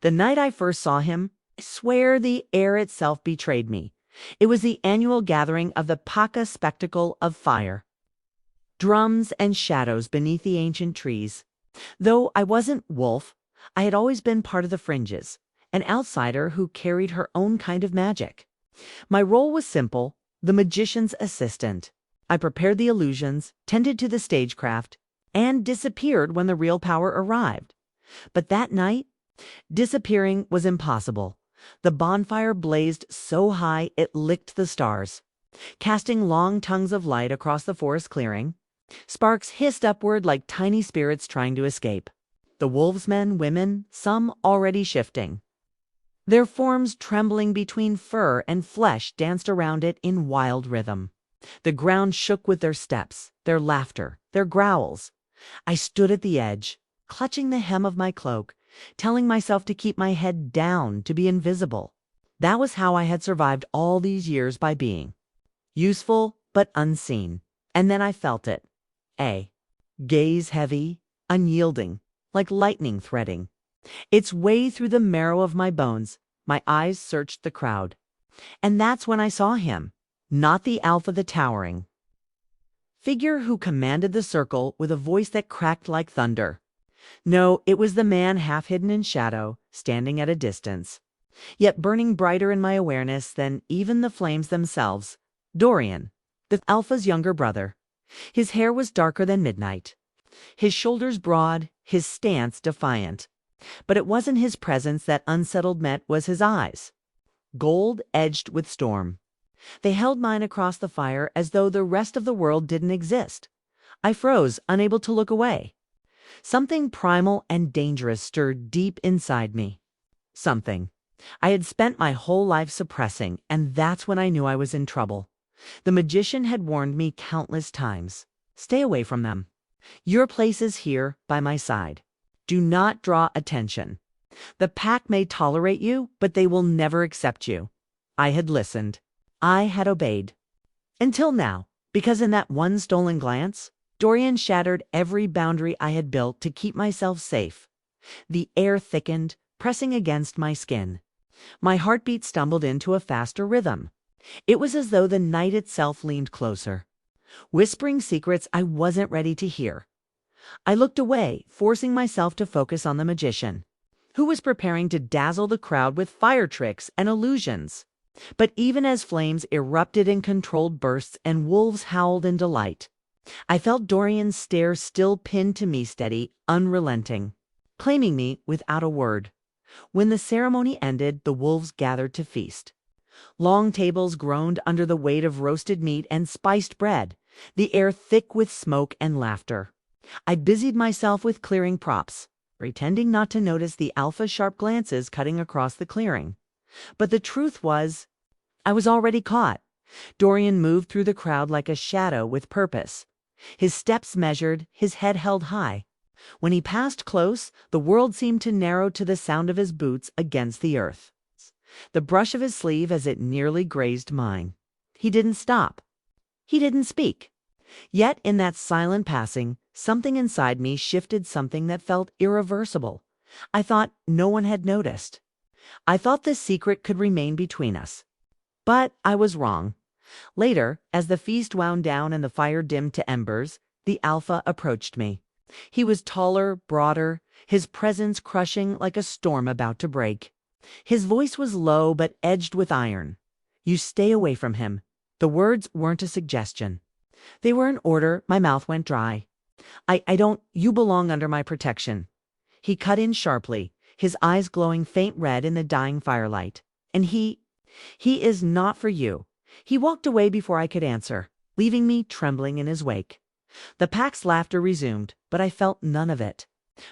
The night I first saw him, I swear the air itself betrayed me. It was the annual gathering of the Paka spectacle of fire. Drums and shadows beneath the ancient trees. Though I wasn't Wolf, I had always been part of the fringes, an outsider who carried her own kind of magic. My role was simple, the magician's assistant. I prepared the illusions, tended to the stagecraft, and disappeared when the real power arrived. But that night, disappearing was impossible. The bonfire blazed so high it licked the stars, casting long tongues of light across the forest clearing. Sparks hissed upward like tiny spirits trying to escape. The wolves men, women, some already shifting. Their forms trembling between fur and flesh danced around it in wild rhythm. The ground shook with their steps, their laughter, their growls. I stood at the edge, clutching the hem of my cloak, telling myself to keep my head down, to be invisible. That was how I had survived all these years, by being useful but unseen. And then I felt it. Gaze heavy, unyielding, like lightning threading its way through the marrow of my bones. My eyes searched the crowd. And that's when I saw him, not the Alpha, the towering figure who commanded the circle with a voice that cracked like thunder. No, it was the man half hidden in shadow, standing at a distance, yet burning brighter in my awareness than even the flames themselves. Dorian, the Alpha's younger brother. His hair was darker than midnight, his shoulders broad, his stance defiant. But it wasn't his presence that unsettled me, it was his eyes, gold edged with storm. They held mine across the fire as though the rest of the world didn't exist. I froze, unable to look away. Something primal and dangerous stirred deep inside me. Something I had spent my whole life suppressing, and that's when I knew I was in trouble. The magician had warned me countless times. Stay away from them. Your place is here, by my side. Do not draw attention. The pack may tolerate you, but they will never accept you. I had listened. I had obeyed. Until now, because in that one stolen glance, Dorian shattered every boundary I had built to keep myself safe. The air thickened, pressing against my skin. My heartbeat stumbled into a faster rhythm. It was as though the night itself leaned closer, whispering secrets I wasn't ready to hear. I looked away, forcing myself to focus on the magician, who was preparing to dazzle the crowd with fire tricks and illusions. But even as flames erupted in controlled bursts and wolves howled in delight, I felt Dorian's stare still pinned to me, steady, unrelenting, claiming me without a word. When the ceremony ended, the wolves gathered to feast. Long tables groaned under the weight of roasted meat and spiced bread, the air thick with smoke and laughter. I busied myself with clearing props, pretending not to notice the Alpha's sharp glances cutting across the clearing. But the truth was, I was already caught. Dorian moved through the crowd like a shadow with purpose. His steps measured, his head held high. When he passed close, the world seemed to narrow to the sound of his boots against the earth, the brush of his sleeve as it nearly grazed mine. He didn't stop. He didn't speak. Yet in that silent passing, something inside me shifted, something that felt irreversible. I thought no one had noticed. I thought this secret could remain between us. But I was wrong. Later, as the feast wound down and the fire dimmed to embers, the Alpha approached me. He was taller, broader, his presence crushing like a storm about to break. His voice was low but edged with iron. You stay away from him. The words weren't a suggestion. They were an order. My mouth went dry. You belong under my protection. He cut in sharply, his eyes glowing faint red in the dying firelight. And he is not for you. He walked away before I could answer, leaving me trembling in his wake. The pack's laughter resumed, but I felt none of it.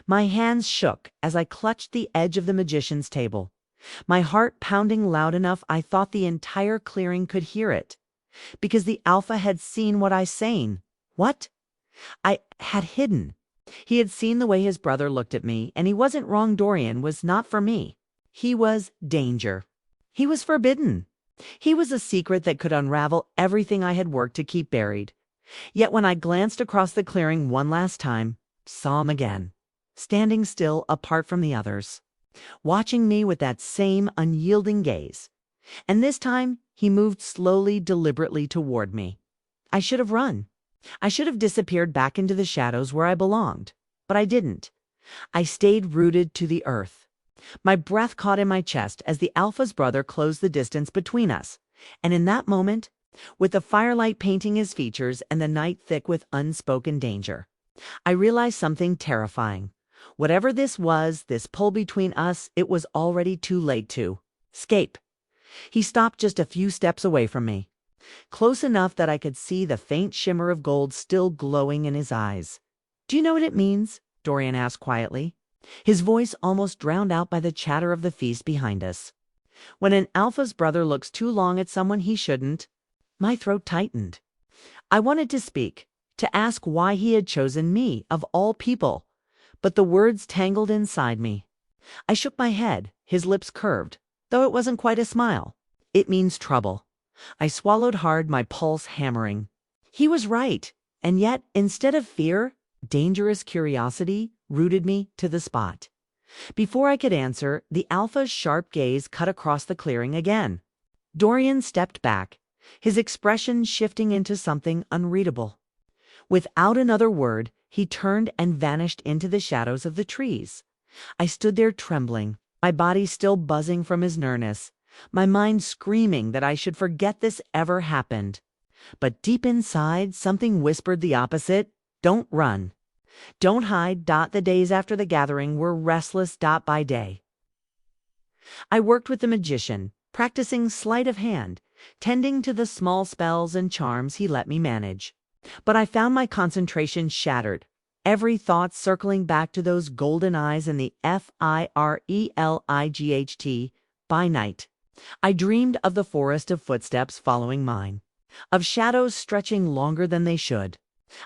My hands shook as I clutched the edge of the magician's table, my heart pounding loud enough I thought the entire clearing could hear it. Because the Alpha had seen what I seen. What? I had hidden. He had seen the way his brother looked at me, and he wasn't wrong. Dorian was not for me. He was danger. He was forbidden. He was a secret that could unravel everything I had worked to keep buried. Yet when I glanced across the clearing one last time, saw him again, standing still apart from the others. watching me with that same unyielding gaze. And this time, he moved slowly, deliberately toward me. I should have run. I should have disappeared back into the shadows where I belonged. But I didn't. I stayed rooted to the earth. My breath caught in my chest as the Alpha's brother closed the distance between us. And in that moment, with the firelight painting his features and the night thick with unspoken danger, I realized something terrifying. Whatever this was, this pull between us, it was already too late to escape. He stopped just a few steps away from me, close enough that I could see the faint shimmer of gold still glowing in his eyes. "Do you know what it means?" Dorian asked quietly, his voice almost drowned out by the chatter of the feast behind us. "When an Alpha's brother looks too long at someone he shouldn't." My throat tightened. I wanted to speak, to ask why he had chosen me, of all people, but the words tangled inside me. I shook my head, his lips curved, though it wasn't quite a smile. "It means trouble." I swallowed hard, my pulse hammering. He was right, and yet, instead of fear, dangerous curiosity rooted me to the spot. Before I could answer, the Alpha's sharp gaze cut across the clearing again. Dorian stepped back, his expression shifting into something unreadable. Without another word, he turned and vanished into the shadows of the trees. I stood there trembling, my body still buzzing from his nearness, my mind screaming that I should forget this ever happened. But deep inside, something whispered the opposite. Don't run. Don't hide. The days after the gathering were restless by day. I worked with the magician, practicing sleight of hand, tending to the small spells and charms he let me manage. But I found my concentration shattered, every thought circling back to those golden eyes and the firelight by night. I dreamed of the forest of footsteps following mine, of shadows stretching longer than they should.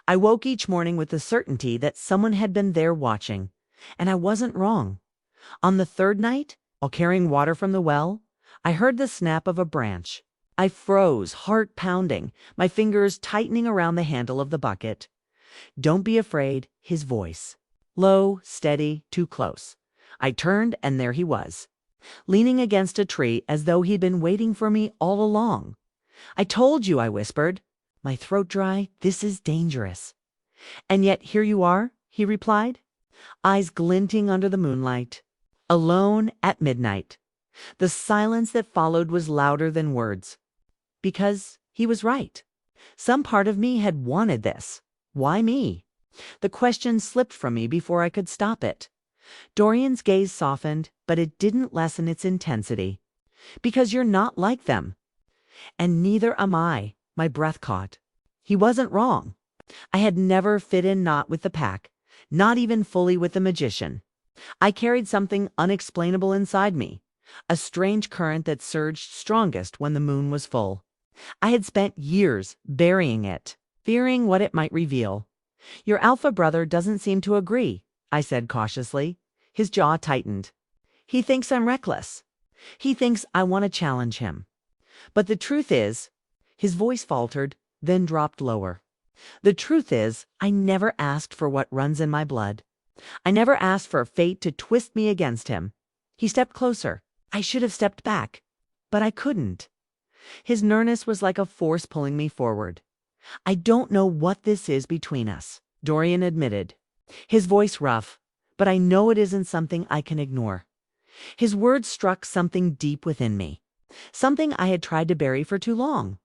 I woke each morning with the certainty that someone had been there watching, and I wasn't wrong. On the third night, while carrying water from the well, I heard the snap of a branch. I froze, heart pounding, my fingers tightening around the handle of the bucket. "Don't be afraid," his voice. Low, steady, too close. I turned, and there he was, leaning against a tree as though he'd been waiting for me all along. "I told you," I whispered, my throat dry. "This is dangerous." "And yet here you are," he replied, eyes glinting under the moonlight. Alone at midnight. The silence that followed was louder than words. Because he was right. Some part of me had wanted this. Why me? The question slipped from me before I could stop it. Dorian's gaze softened, but it didn't lessen its intensity. "Because you're not like them." "And neither am I," my breath caught. He wasn't wrong. I had never fit in, not with the pack, not even fully with the magician. I carried something unexplainable inside me, a strange current that surged strongest when the moon was full. I had spent years burying it, fearing what it might reveal. "Your Alpha brother doesn't seem to agree," I said cautiously. His jaw tightened. "He thinks I'm reckless. He thinks I want to challenge him. But the truth is," his voice faltered, then dropped lower. "The truth is, I never asked for what runs in my blood. I never asked for fate to twist me against him." He stepped closer. I should have stepped back, but I couldn't. His nearness was like a force pulling me forward. "I don't know what this is between us," Dorian admitted, his voice rough, "but I know it isn't something I can ignore." His words struck something deep within me, something I had tried to bury for too long.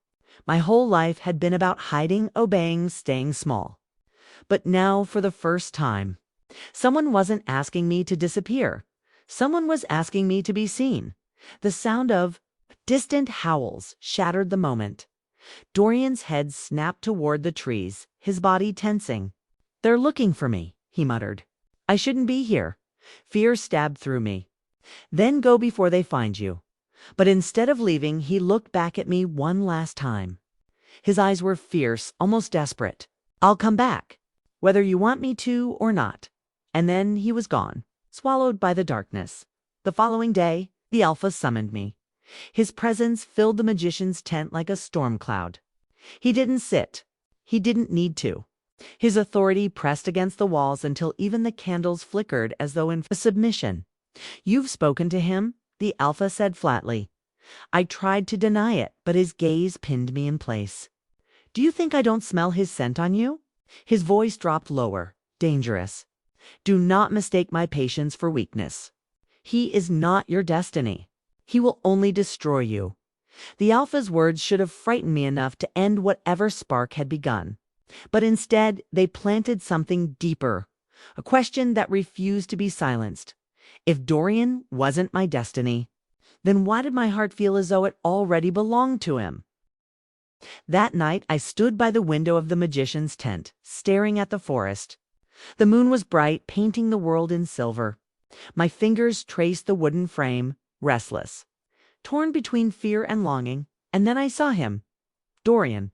My whole life had been about hiding, obeying, staying small. But now, for the first time, someone wasn't asking me to disappear. Someone was asking me to be seen. The sound of distant howls shattered the moment. Dorian's head snapped toward the trees, his body tensing. "They're looking for me," he muttered. "I shouldn't be here." Fear stabbed through me. "Then go before they find you." But instead of leaving, he looked back at me one last time. His eyes were fierce, almost desperate. "I'll come back, whether you want me to or not." And then he was gone, swallowed by the darkness. The following day, the Alpha summoned me. His presence filled the magician's tent like a storm cloud. He didn't sit. He didn't need to. His authority pressed against the walls until even the candles flickered as though in submission. "You've spoken to him," the Alpha said flatly. I tried to deny it, but his gaze pinned me in place. "Do you think I don't smell his scent on you?" His voice dropped lower, dangerous. "Do not mistake my patience for weakness. He is not your destiny. He will only destroy you." The Alpha's words should have frightened me enough to end whatever spark had begun. But instead, they planted something deeper, a question that refused to be silenced. If Dorian wasn't my destiny, then why did my heart feel as though it already belonged to him? That night, I stood by the window of the magician's tent, staring at the forest. The moon was bright, painting the world in silver. My fingers traced the wooden frame, restless, torn between fear and longing, and then I saw him, Dorian,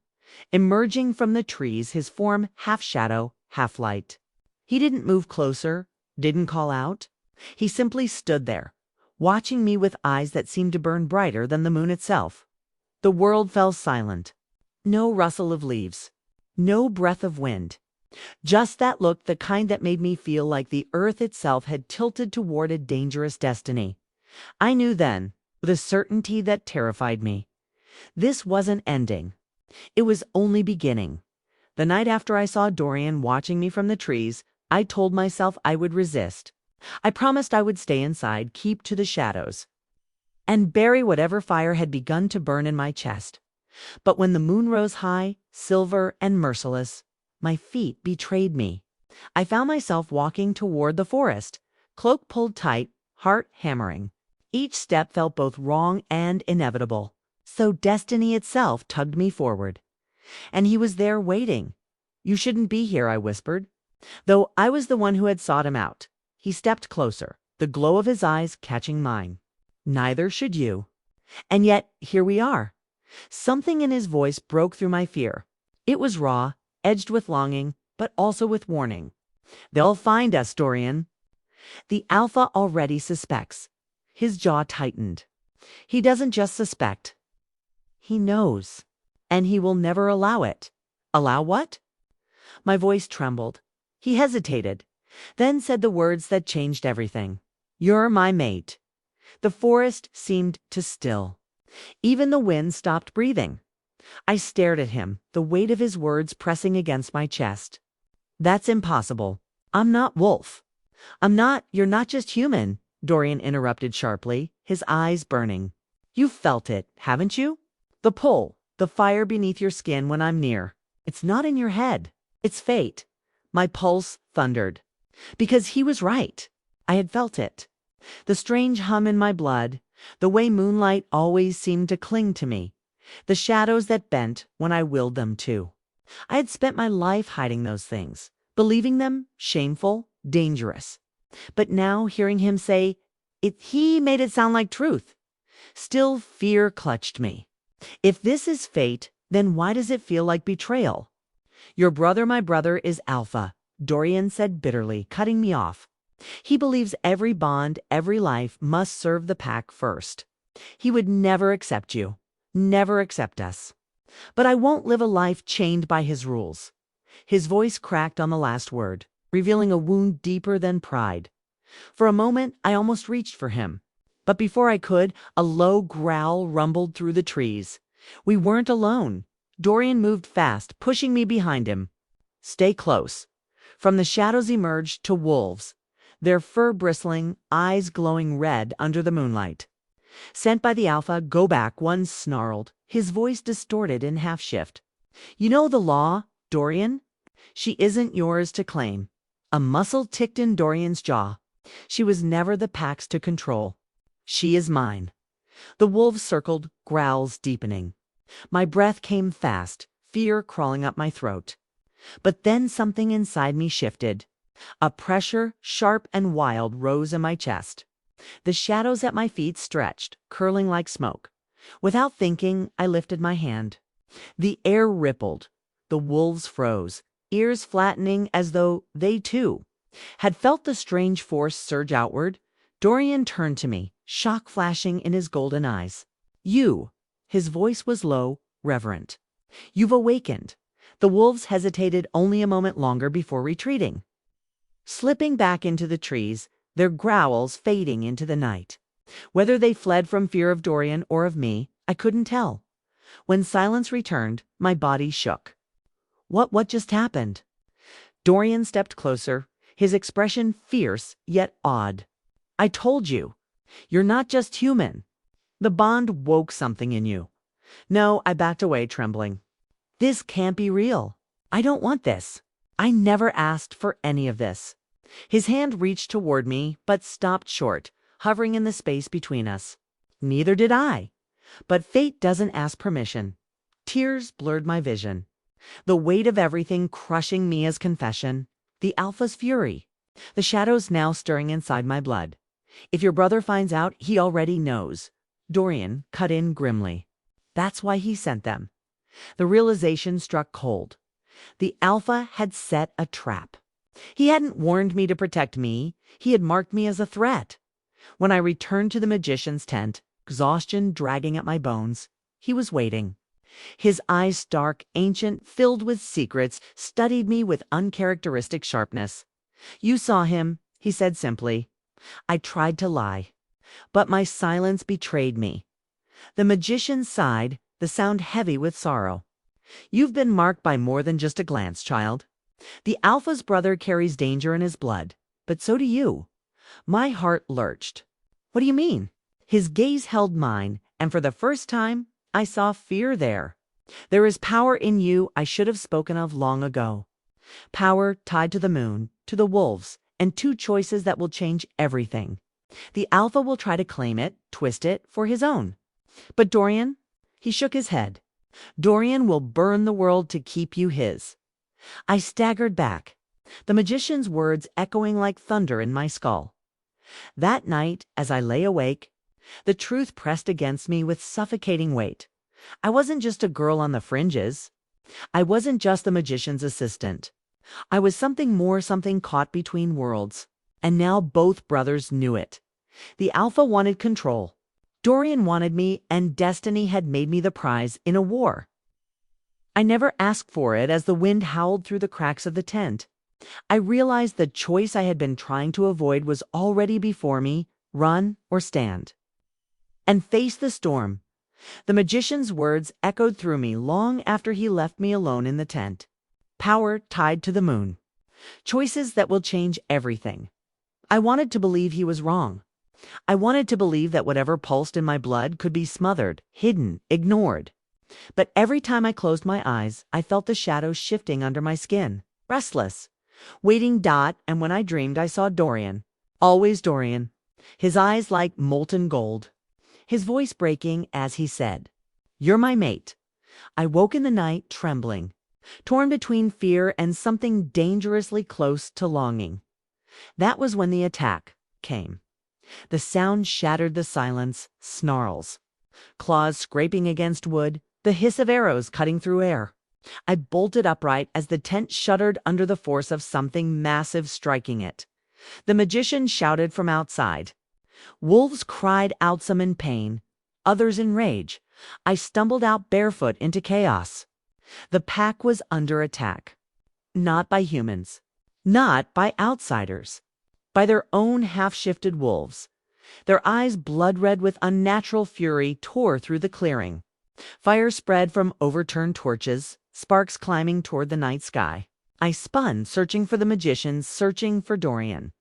emerging from the trees, his form half shadow, half light. He didn't move closer, didn't call out. He simply stood there, watching me with eyes that seemed to burn brighter than the moon itself. The world fell silent. No rustle of leaves, no breath of wind. Just that look, the kind that made me feel like the earth itself had tilted toward a dangerous destiny. I knew then, with a certainty that terrified me, this wasn't ending. It was only beginning. The night after I saw Dorian watching me from the trees, I told myself I would resist. I promised I would stay inside, keep to the shadows, and bury whatever fire had begun to burn in my chest. But when the moon rose high, silver and merciless, my feet betrayed me. I found myself walking toward the forest, cloak pulled tight, heart hammering. Each step felt both wrong and inevitable, so destiny itself tugged me forward. And he was there waiting. "You shouldn't be here," I whispered, though I was the one who had sought him out. He stepped closer, the glow of his eyes catching mine. "Neither should you." And yet, here we are. Something in his voice broke through my fear. It was raw, edged with longing, but also with warning. "They'll find us, Dorian." The Alpha already suspects. His jaw tightened. He doesn't just suspect. He knows. And he will never allow it. Allow what? My voice trembled. He hesitated, then said the words that changed everything. "You're my mate." The forest seemed to still. Even the wind stopped breathing. I stared at him, the weight of his words pressing against my chest. "That's impossible. I'm not Wolf." You're not just human," Dorian interrupted sharply, his eyes burning. "You've felt it, haven't you? The pull, the fire beneath your skin when I'm near. It's not in your head. It's fate." My pulse thundered. Because he was right. I had felt it. The strange hum in my blood, the way moonlight always seemed to cling to me, the shadows that bent when I willed them to. I had spent my life hiding those things, believing them shameful, dangerous. But now, hearing him say it, he made it sound like truth. Still, fear clutched me. If this is fate, then why does it feel like betrayal? "Your brother, my brother, is Alpha," Dorian said bitterly, cutting me off. "He believes every bond, every life must serve the pack first. He would never accept you, never accept us. But I won't live a life chained by his rules." His voice cracked on the last word, revealing a wound deeper than pride. For a moment, I almost reached for him. But before I could, a low growl rumbled through the trees. We weren't alone. Dorian moved fast, pushing me behind him. "Stay close." From the shadows emerged two wolves, their fur bristling, eyes glowing red under the moonlight. "Sent by the Alpha, go back," one snarled, his voice distorted in half-shift. "You know the law, Dorian? She isn't yours to claim." A muscle ticked in Dorian's jaw. "She was never the pack's to control. She is mine." The wolves circled, growls deepening. My breath came fast, fear crawling up my throat. But then something inside me shifted. A pressure, sharp and wild, rose in my chest. The shadows at my feet stretched, curling like smoke. Without thinking, I lifted my hand. The air rippled. The wolves froze, ears flattening as though they, too, had felt the strange force surge outward. Dorian turned to me, shock flashing in his golden eyes. "You." His voice was low, reverent. "You've awakened." The wolves hesitated only a moment longer before retreating. Slipping back into the trees, their growls fading into the night. Whether they fled from fear of Dorian or of me, I couldn't tell. When silence returned, my body shook. What just happened? Dorian stepped closer, his expression fierce yet odd. I told you, you're not just human. The bond woke something in you. No, I backed away, trembling. This can't be real. I don't want this. I never asked for any of this. His hand reached toward me, but stopped short, hovering in the space between us. Neither did I. But fate doesn't ask permission. Tears blurred my vision. The weight of everything crushing me as confession. The Alpha's fury. The shadows now stirring inside my blood. If your brother finds out, he already knows. Dorian cut in grimly. That's why he sent them. The realization struck cold. The Alpha had set a trap. He hadn't warned me to protect me. He had marked me as a threat. When I returned to the magician's tent, exhaustion dragging at my bones, he was waiting. His eyes stark, ancient, filled with secrets, studied me with uncharacteristic sharpness. You saw him, he said simply. I tried to lie, but my silence betrayed me. The magician sighed, the sound heavy with sorrow. You've been marked by more than just a glance, child. The Alpha's brother carries danger in his blood, but so do you. My heart lurched. What do you mean? His gaze held mine, and for the first time, I saw fear there. There is power in you I should have spoken of long ago. Power tied to the moon, to the wolves, and two choices that will change everything. The Alpha will try to claim it, twist it, for his own. But Dorian, he shook his head. Dorian will burn the world to keep you his. I staggered back, the magician's words echoing like thunder in my skull. That night, as I lay awake, the truth pressed against me with suffocating weight. I wasn't just a girl on the fringes. I wasn't just the magician's assistant. I was something more, something caught between worlds. And now both brothers knew it. The Alpha wanted control. Dorian wanted me, and destiny had made me the prize in a war. I never asked for it as the wind howled through the cracks of the tent. I realized the choice I had been trying to avoid was already before me, run or stand. And face the storm. The magician's words echoed through me long after he left me alone in the tent. Power tied to the moon. Choices that will change everything. I wanted to believe he was wrong. I wanted to believe that whatever pulsed in my blood could be smothered, hidden, ignored. But every time I closed my eyes, I felt the shadows shifting under my skin, restless, waiting. And when I dreamed, I saw Dorian. Always Dorian. His eyes like molten gold. His voice breaking as he said, "You're my mate." I woke in the night trembling, torn between fear and something dangerously close to longing. That was when the attack came. The sound shattered the silence, snarls, claws scraping against wood, the hiss of arrows cutting through air. I bolted upright as the tent shuddered under the force of something massive striking it. The magician shouted from outside. Wolves cried out, some in pain, others in rage. I stumbled out barefoot into chaos. The pack was under attack. Not by humans. Not by outsiders. By their own half-shifted wolves. Their eyes, blood-red with unnatural fury, tore through the clearing. Fire spread from overturned torches, sparks climbing toward the night sky. I spun, searching for the magician, searching for Dorian.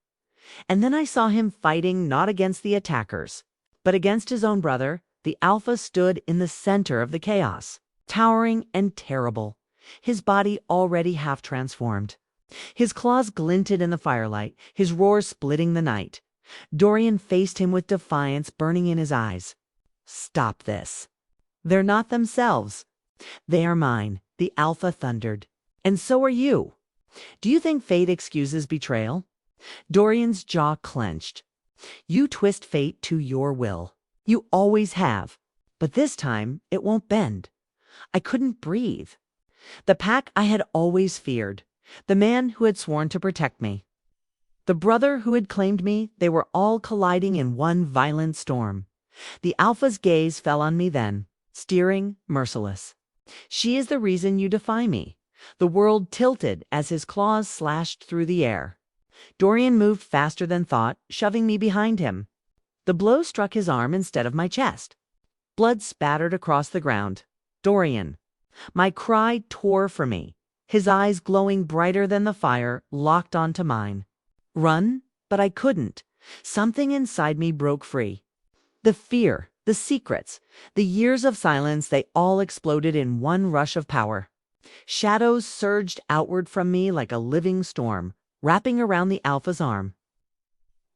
And then I saw him fighting not against the attackers, but against his own brother. The Alpha stood in the center of the chaos, towering and terrible, his body already half transformed. His claws glinted in the firelight, his roar splitting the night. Dorian faced him with defiance burning in his eyes. "Stop this. They're not themselves. They are mine," the Alpha thundered. "And so are you. Do you think fate excuses betrayal?" Dorian's jaw clenched. "You twist fate to your will. You always have. But this time, it won't bend." I couldn't breathe. The pack I had always feared. The man who had sworn to protect me. The brother who had claimed me, they were all colliding in one violent storm. The Alpha's gaze fell on me then, steering, merciless. "She is the reason you defy me." The world tilted as his claws slashed through the air. Dorian moved faster than thought, shoving me behind him. The blow struck his arm instead of my chest. Blood spattered across the ground. Dorian. My cry tore from me, his eyes glowing brighter than the fire, locked onto mine. Run? But I couldn't. Something inside me broke free. The fear, the secrets, the years of silence, they all exploded in one rush of power. Shadows surged outward from me like a living storm, wrapping around the Alpha's arm,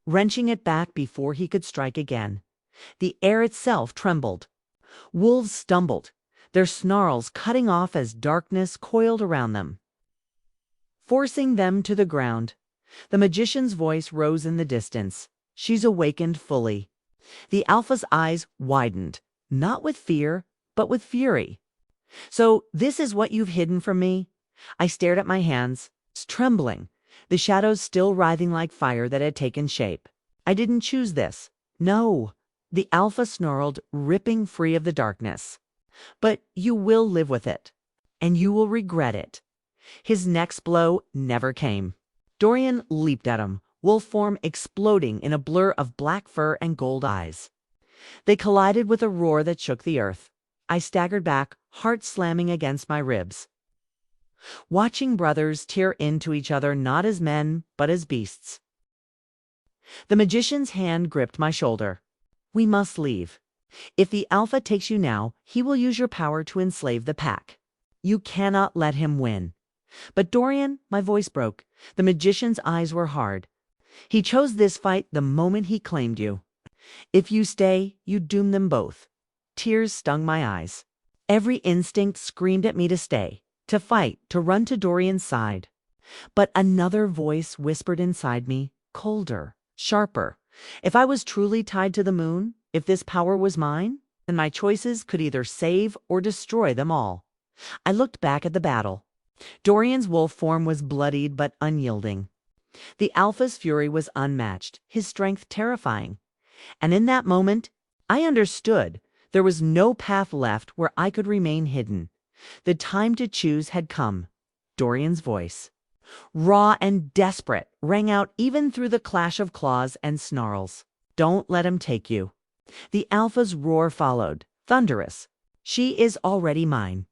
wrenching it back before he could strike again. The air itself trembled. Wolves stumbled, their snarls cutting off as darkness coiled around them, forcing them to the ground. The magician's voice rose in the distance. She's awakened fully. The Alpha's eyes widened, not with fear, but with fury. So this is what you've hidden from me? I stared at my hands, trembling, the shadows still writhing like fire that had taken shape. I didn't choose this. No. The Alpha snarled, ripping free of the darkness. But you will live with it, and you will regret it. His next blow never came. Dorian leaped at him, wolf form exploding in a blur of black fur and gold eyes. They collided with a roar that shook the earth. I staggered back, heart slamming against my ribs. Watching brothers tear into each other not as men, but as beasts. The magician's hand gripped my shoulder. We must leave. If the Alpha takes you now, he will use your power to enslave the pack. You cannot let him win. But Dorian, my voice broke. The magician's eyes were hard. He chose this fight the moment he claimed you. If you stay, you doom them both. Tears stung my eyes. Every instinct screamed at me to stay, to fight, to run to Dorian's side. But another voice whispered inside me, colder, sharper. If I was truly tied to the moon, if this power was mine, then my choices could either save or destroy them all. I looked back at the battle. Dorian's wolf form was bloodied but unyielding. The Alpha's fury was unmatched, his strength terrifying. And in that moment, I understood there was no path left where I could remain hidden. The time to choose had come. Dorian's voice, raw and desperate, rang out even through the clash of claws and snarls. Don't let him take you. The Alpha's roar followed, thunderous. She is already mine.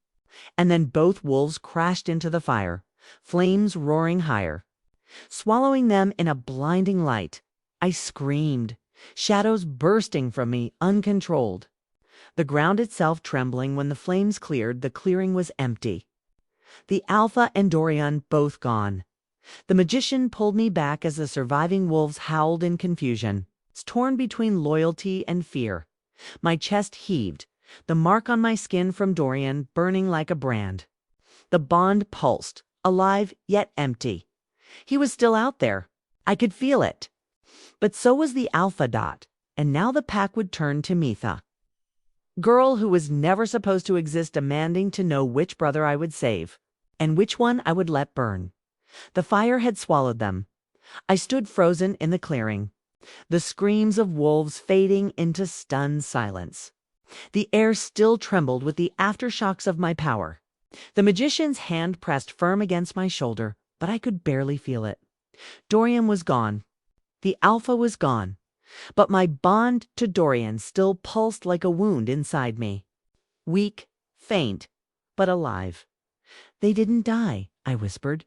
And then both wolves crashed into the fire, flames roaring higher, swallowing them in a blinding light. I screamed, shadows bursting from me uncontrolled. The ground itself trembling. When the flames cleared, the clearing was empty. The Alpha and Dorian both gone. The magician pulled me back as the surviving wolves howled in confusion, torn between loyalty and fear. My chest heaved, the mark on my skin from Dorian burning like a brand. The bond pulsed, alive yet empty. He was still out there. I could feel it. But so was the Alpha Dot, and now the pack would turn to Mitha. Girl who was never supposed to exist, demanding to know which brother I would save, and which one I would let burn. The fire had swallowed them. I stood frozen in the clearing, the screams of wolves fading into stunned silence. The air still trembled with the aftershocks of my power. The magician's hand pressed firm against my shoulder, but I could barely feel it. Dorian was gone. The Alpha was gone. But my bond to Dorian still pulsed like a wound inside me. Weak, faint, but alive. They didn't die, I whispered,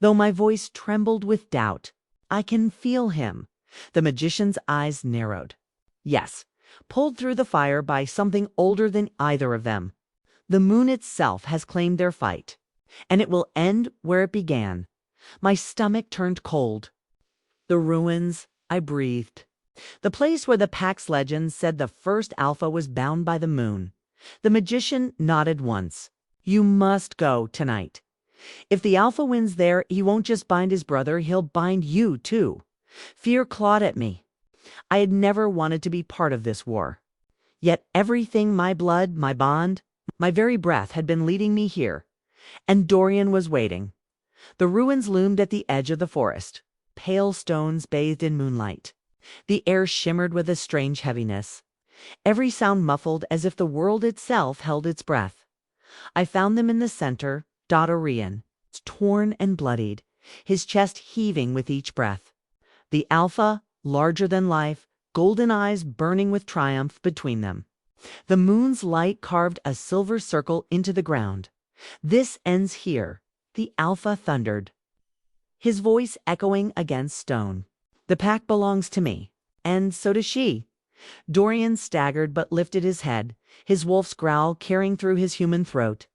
though my voice trembled with doubt. I can feel him. The magician's eyes narrowed. Yes, pulled through the fire by something older than either of them. The moon itself has claimed their fight, and it will end where it began. My stomach turned cold. The ruins, I breathed. The place where the pack's legend said the first Alpha was bound by the moon. The magician nodded once. You must go tonight. If the Alpha wins there, he won't just bind his brother, he'll bind you too. Fear clawed at me. I had never wanted to be part of this war. Yet everything, my blood, my bond, my very breath had been leading me here. And Dorian was waiting. The ruins loomed at the edge of the forest, pale stones bathed in moonlight. The air shimmered with a strange heaviness, every sound muffled as if the world itself held its breath. I found them in the center, Dorian, torn and bloodied, his chest heaving with each breath. The alpha, larger than life, golden eyes burning with triumph between them. The moon's light carved a silver circle into the ground. "This ends here," the alpha thundered, his voice echoing against stone. "The pack belongs to me, and so does she." Dorian staggered but lifted his head, his wolf's growl carrying through his human throat.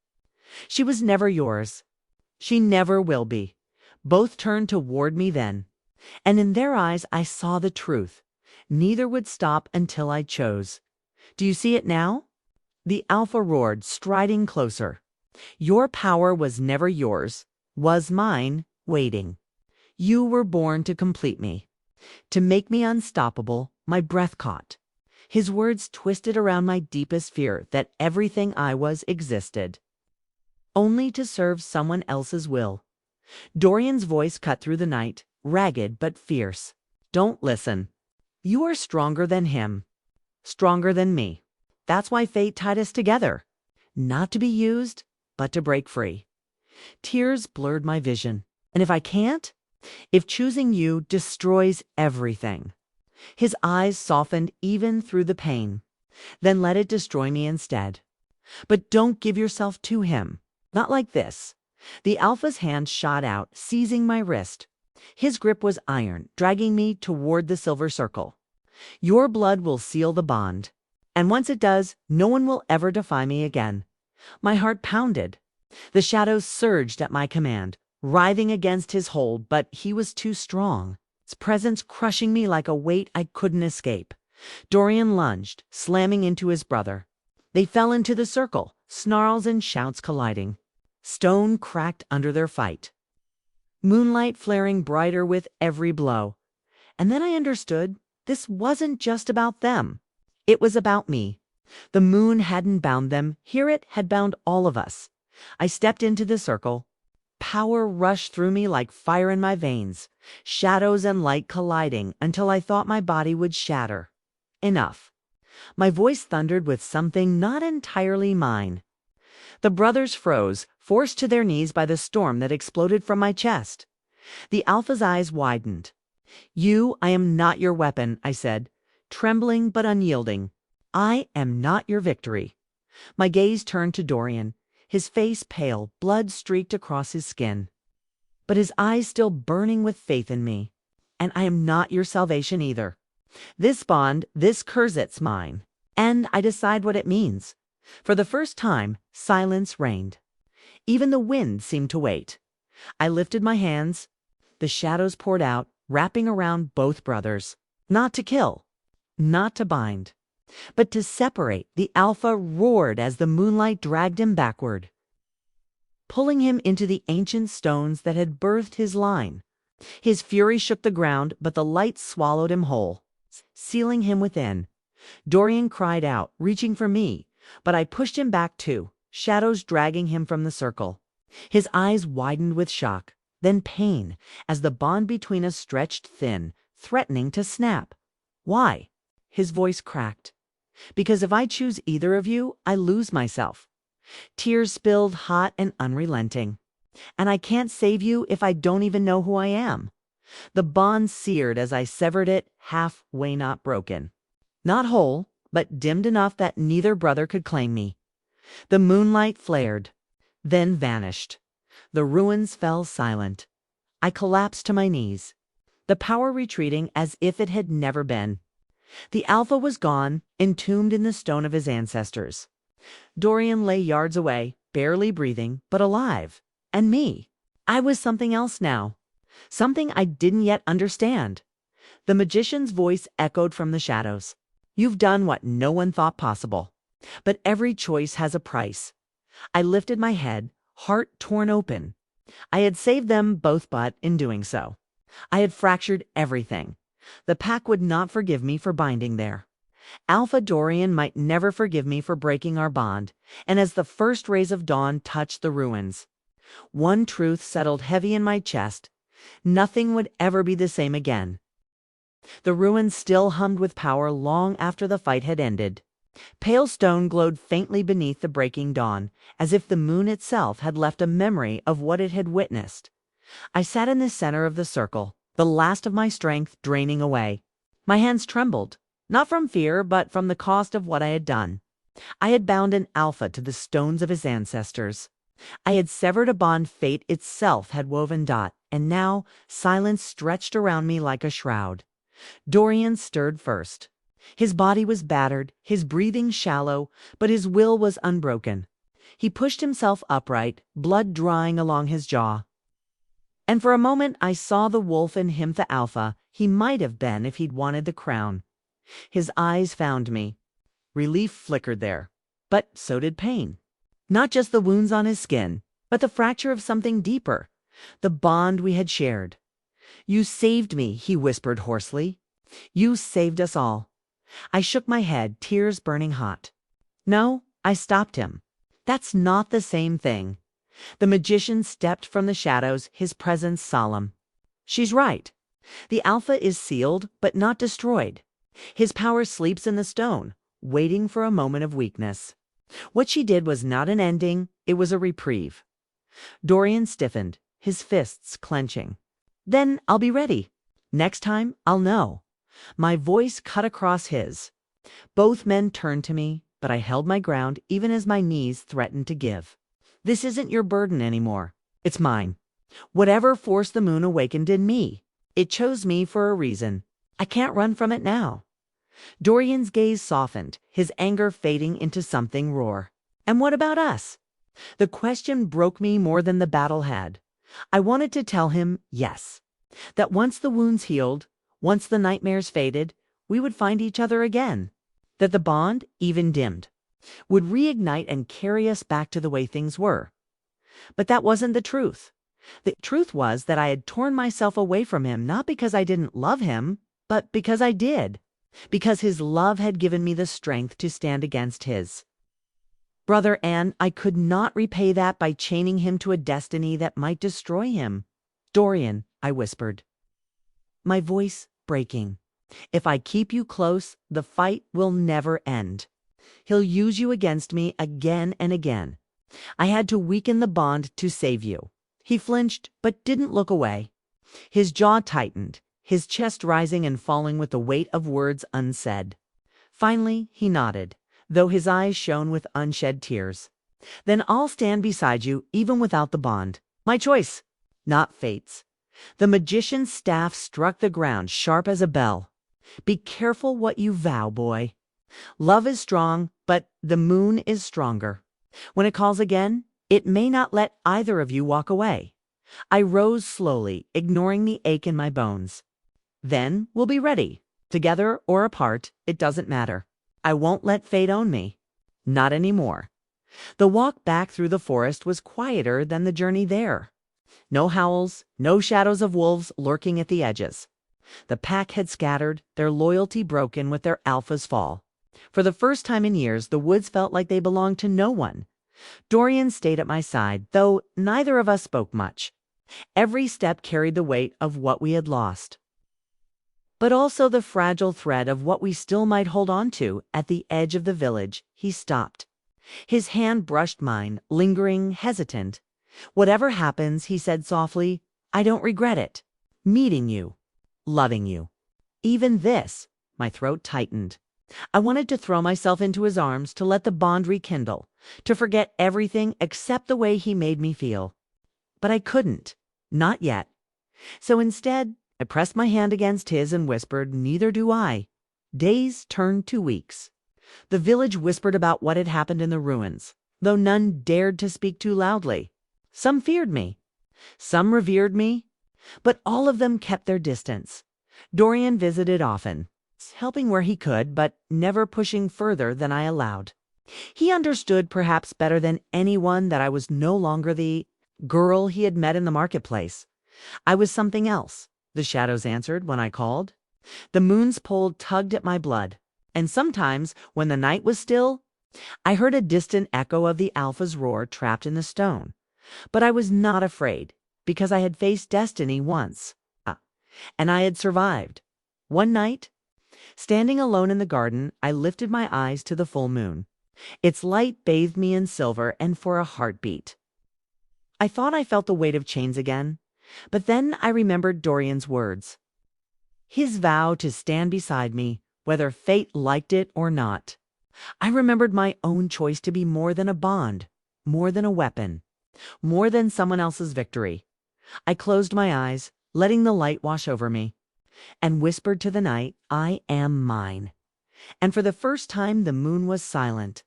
"She was never yours. She never will be." Both turned toward me then, and in their eyes I saw the truth. Neither would stop until I chose. "Do you see it now?" The alpha roared, striding closer. "Your power was never yours, was mine, waiting. You were born to complete me, to make me unstoppable." My breath caught. His words twisted around my deepest fear that everything I was existed only to serve someone else's will. Dorian's voice cut through the night, ragged but fierce. "Don't listen. You are stronger than him, stronger than me. That's why fate tied us together. Not to be used, but to break free." Tears blurred my vision. "And if I can't? If choosing you destroys everything?" His eyes softened even through the pain. "Then let it destroy me instead. But don't give yourself to him. Not like this." The alpha's hand shot out, seizing my wrist. His grip was iron, dragging me toward the silver circle. "Your blood will seal the bond. And once it does, no one will ever defy me again." My heart pounded. The shadows surged at my command, writhing against his hold, but he was too strong, his presence crushing me like a weight I couldn't escape. Dorian lunged, slamming into his brother. They fell into the circle, snarls and shouts colliding. Stone cracked under their fight, moonlight flaring brighter with every blow. And then I understood this wasn't just about them. It was about me. The moon hadn't bound them, here it had bound all of us. I stepped into the circle. Power rushed through me like fire in my veins, shadows and light colliding until I thought my body would shatter. Enough. My voice thundered with something not entirely mine. The brothers froze, forced to their knees by the storm that exploded from my chest. The alpha's eyes widened. I am not your weapon," I said, trembling but unyielding. "I am not your victory." My gaze turned to Dorian, his face pale, blood streaked across his skin, but his eyes still burning with faith in me. "And I am not your salvation either. This bond, this Kurzet's mine, and I decide what it means." For the first time, silence reigned. Even the wind seemed to wait. I lifted my hands. The shadows poured out, wrapping around both brothers. Not to kill, not to bind, but to separate. The alpha roared as the moonlight dragged him backward, pulling him into the ancient stones that had birthed his line. His fury shook the ground, but the light swallowed him whole, sealing him within. Dorian cried out, reaching for me, but I pushed him back too, shadows dragging him from the circle. His eyes widened with shock, then pain, as the bond between us stretched thin, threatening to snap. "Why?" His voice cracked. "Because if I choose either of you, I lose myself." Tears spilled hot and unrelenting. "And I can't save you if I don't even know who I am." The bond seared as I severed it, halfway not broken. Not whole, but dimmed enough that neither brother could claim me. The moonlight flared, then vanished. The ruins fell silent. I collapsed to my knees, the power retreating as if it had never been. The alpha was gone, entombed in the stone of his ancestors. Dorian lay yards away, barely breathing, but alive. And me. I was something else now. Something I didn't yet understand. The magician's voice echoed from the shadows. "You've done what no one thought possible. But every choice has a price." I lifted my head, heart torn open. I had saved them both, but in doing so, I had fractured everything. The pack would not forgive me for binding there. Alpha Dorian might never forgive me for breaking our bond, and as the first rays of dawn touched the ruins, one truth settled heavy in my chest: nothing would ever be the same again. The ruins still hummed with power long after the fight had ended. Pale stone glowed faintly beneath the breaking dawn, as if the moon itself had left a memory of what it had witnessed. I sat in the center of the circle, the last of my strength draining away. My hands trembled, not from fear, but from the cost of what I had done. I had bound an alpha to the stones of his ancestors. I had severed a bond fate itself had woven. And now silence stretched around me like a shroud. Dorian stirred first. His body was battered, his breathing shallow, but his will was unbroken. He pushed himself upright, blood drying along his jaw. And for a moment I saw the wolf in him, the alpha he might have been if he'd wanted the crown. His eyes found me. Relief flickered there, but so did pain. Not just the wounds on his skin, but the fracture of something deeper, the bond we had shared. "You saved me," he whispered hoarsely. "You saved us all." I shook my head, tears burning hot. "No," I stopped him. "That's not the same thing." The magician stepped from the shadows, his presence solemn. "She's right. The alpha is sealed, but not destroyed. His power sleeps in the stone, waiting for a moment of weakness. What she did was not an ending, it was a reprieve." Dorian stiffened, his fists clenching. "Then I'll be ready. Next time, I'll know." My voice cut across his. Both men turned to me, but I held my ground even as my knees threatened to give. "This isn't your burden anymore. It's mine. Whatever force the moon awakened in me, it chose me for a reason. I can't run from it now." Dorian's gaze softened, his anger fading into something raw. "And what about us?" The question broke me more than the battle had. I wanted to tell him yes, that once the wounds healed, once the nightmares faded, we would find each other again. That the bond, even dimmed, would reignite and carry us back to the way things were. But that wasn't the truth. The truth was that I had torn myself away from him not because I didn't love him, but because I did. Because his love had given me the strength to stand against his. Brother Anne, I could not repay that by chaining him to a destiny that might destroy him. "Dorian," I whispered, my voice breaking, "if I keep you close, the fight will never end. He'll use you against me again and again. I had to weaken the bond to save you." He flinched, but didn't look away. His jaw tightened, his chest rising and falling with the weight of words unsaid. Finally, he nodded, though his eyes shone with unshed tears. "Then I'll stand beside you, even without the bond. My choice, not fate's." The magician's staff struck the ground, sharp as a bell. "Be careful what you vow, boy. Love is strong, but the moon is stronger. When it calls again, it may not let either of you walk away." I rose slowly, ignoring the ache in my bones. "Then we'll be ready. Together or apart, it doesn't matter. I won't let fate own me. Not anymore." The walk back through the forest was quieter than the journey there. No howls, no shadows of wolves lurking at the edges. The pack had scattered, their loyalty broken with their alpha's fall. For the first time in years, the woods felt like they belonged to no one. Dorian stayed at my side, though neither of us spoke much. Every step carried the weight of what we had lost, but also the fragile thread of what we still might hold on to. At the edge of the village, he stopped. His hand brushed mine, lingering, hesitant. "Whatever happens," he said softly, "I don't regret it. Meeting you, loving you. Even this." My throat tightened. I wanted to throw myself into his arms, to let the bond rekindle, to forget everything except the way he made me feel. But I couldn't. Not yet. So instead, I pressed my hand against his and whispered, "Neither do I." Days turned to weeks. The village whispered about what had happened in the ruins, though none dared to speak too loudly. Some feared me. Some revered me. But all of them kept their distance. Dorian visited often, helping where he could, but never pushing further than I allowed. He understood perhaps better than anyone that I was no longer the girl he had met in the marketplace. I was something else, the shadows answered when I called. The moon's pole tugged at my blood, and sometimes, when the night was still, I heard a distant echo of the alpha's roar trapped in the stone. But I was not afraid, because I had faced destiny once, and I had survived. One night, standing alone in the garden, I lifted my eyes to the full moon. Its light bathed me in silver, and for a heartbeat, I thought I felt the weight of chains again, But then I remembered Dorian's words. His vow to stand beside me, whether fate liked it or not. I remembered my own choice to be more than a bond, more than a weapon, more than someone else's victory. I closed my eyes, letting the light wash over me, and whispered to the night, I am mine. And for the first time the moon was silent.